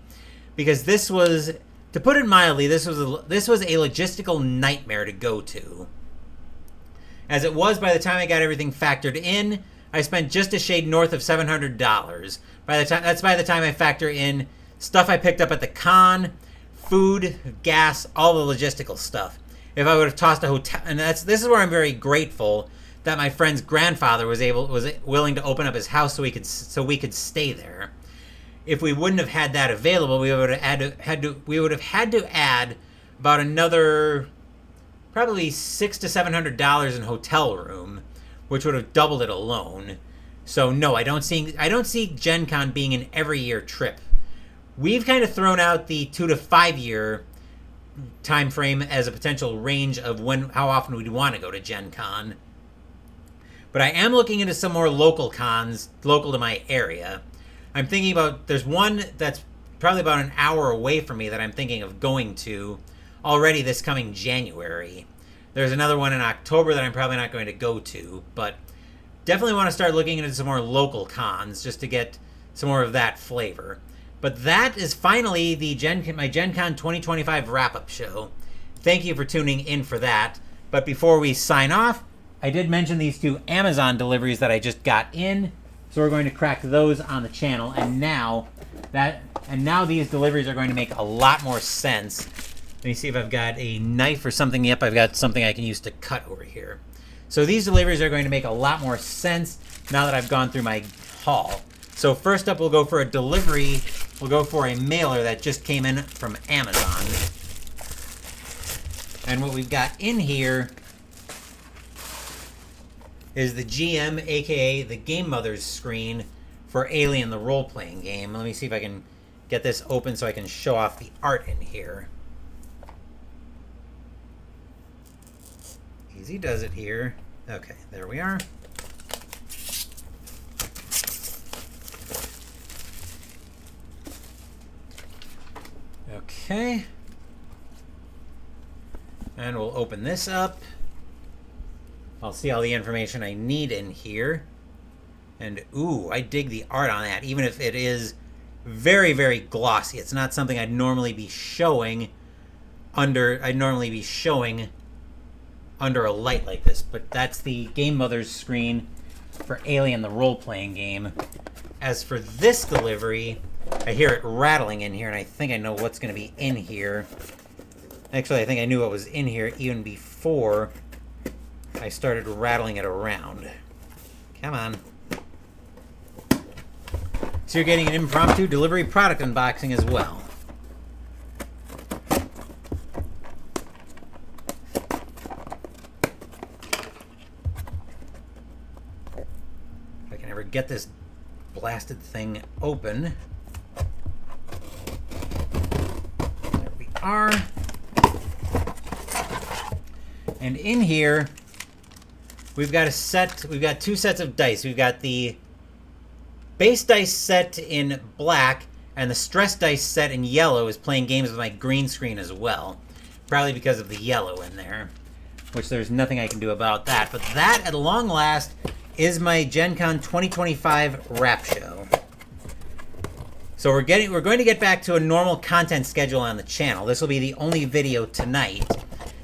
because this was, to put it mildly, this was a logistical nightmare to go to. As it was, by the time I got everything factored in, I spent just a shade north of $700. By the time I factor in stuff I picked up at the con, food, gas, all the logistical stuff. If I would have tossed a hotel, and this is where I'm very grateful that my friend's grandfather was willing to open up his house so we could stay there. If we wouldn't have had that available, we would have had to add about another probably $600 to $700 in hotel room, which would have doubled it alone. So no, I don't see Gen Con being an every year trip. We've kind of thrown out the 2 to 5 year time frame as a potential range of how often we'd want to go to Gen Con. But I am looking into some more local cons, local to my area. I'm thinking about, there's one that's probably about an hour away from me that I'm thinking of going to already this coming January. There's another one in October that I'm probably not going to go to, but definitely want to start looking into some more local cons just to get some more of that flavor. But that is finally my Gen Con 2025 wrap-up show. Thank you for tuning in for that. But before we sign off, I did mention these 2 Amazon deliveries that I just got in, so we're going to crack those on the channel. And now these deliveries are going to make a lot more sense. Let me see if I've got a knife or something. Yep, I've got something I can use to cut over here. So these deliveries are going to make a lot more sense now that I've gone through my haul. So first up, we'll go for a delivery. We'll go for a mailer that just came in from Amazon. And what we've got in here is the GM, aka the Game Mothers screen for Alien, the role-playing game. Let me see if I can get this open so I can show off the art in here. Easy does it here. Okay, there we are. Okay. And we'll open this up. I'll see all the information I need in here. And ooh, I dig the art on that, even if it is very, very glossy. It's not something I'd normally be showing under a light like this. But that's the Game Mothers screen for Alien, the role-playing game. As for this delivery, I hear it rattling in here, and I think I know what's going to be in here. Actually, I think I knew what was in here even before I started rattling it around. Come on. So you're getting an impromptu delivery product unboxing as well. If I can ever get this blasted thing open. There we are. And in here, we've got 2 sets of dice. We've got the base dice set in black, and the stress dice set in yellow is playing games with my green screen as well. Probably because of the yellow in there, which there's nothing I can do about that. But that, at long last, is my Gen Con 2025 wrap show. So we're going to get back to a normal content schedule on the channel. This will be the only video tonight,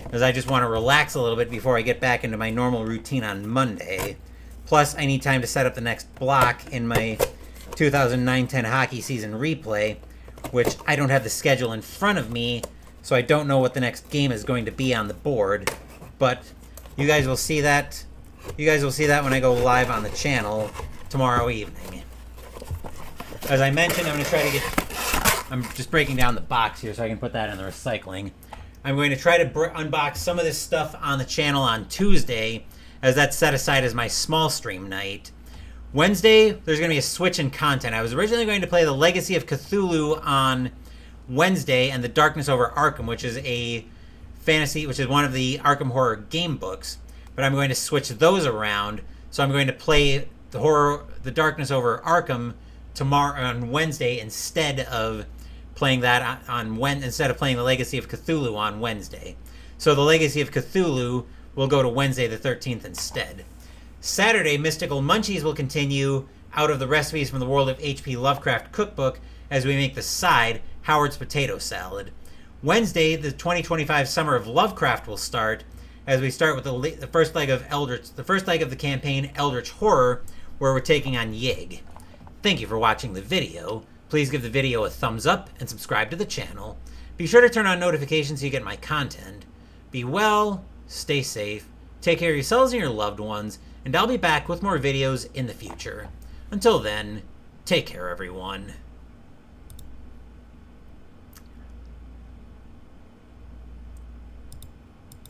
because I just want to relax a little bit before I get back into my normal routine on Monday. Plus, I need time to set up the next block in my 2009-10 hockey season replay, which I don't have the schedule in front of me, so I don't know what the next game is going to be on the board. But you guys will see that. You guys will see that when I go live on the channel tomorrow evening. As I mentioned, I'm going to try to get... I'm just breaking down the box here so I can put that in the recycling. I'm going to try to unbox some of this stuff on the channel on Tuesday, as that's set aside as my small stream night. Wednesday, there's going to be a switch in content. I was originally going to play The Legacy of Cthulhu on Wednesday and The Darkness Over Arkham, which is a fantasy, which is one of the Arkham Horror game books. But I'm going to switch those around. So I'm going to play The Darkness Over Arkham tomorrow on Wednesday instead of playing that instead of playing The Legacy of Cthulhu on Wednesday. So The Legacy of Cthulhu will go to Wednesday the 13th instead. Saturday, Mystical Munchies will continue out of the recipes from the World of H.P. Lovecraft cookbook as we make the side, Howard's Potato Salad. Wednesday, the 2025 Summer of Lovecraft will start as we start with the first leg of the campaign, Eldritch Horror, where we're taking on Yig. Thank you for watching the video. Please give the video a thumbs up and subscribe to the channel. Be sure to turn on notifications so you get my content. Be well, stay safe, take care of yourselves and your loved ones, and I'll be back with more videos in the future. Until then, take care everyone.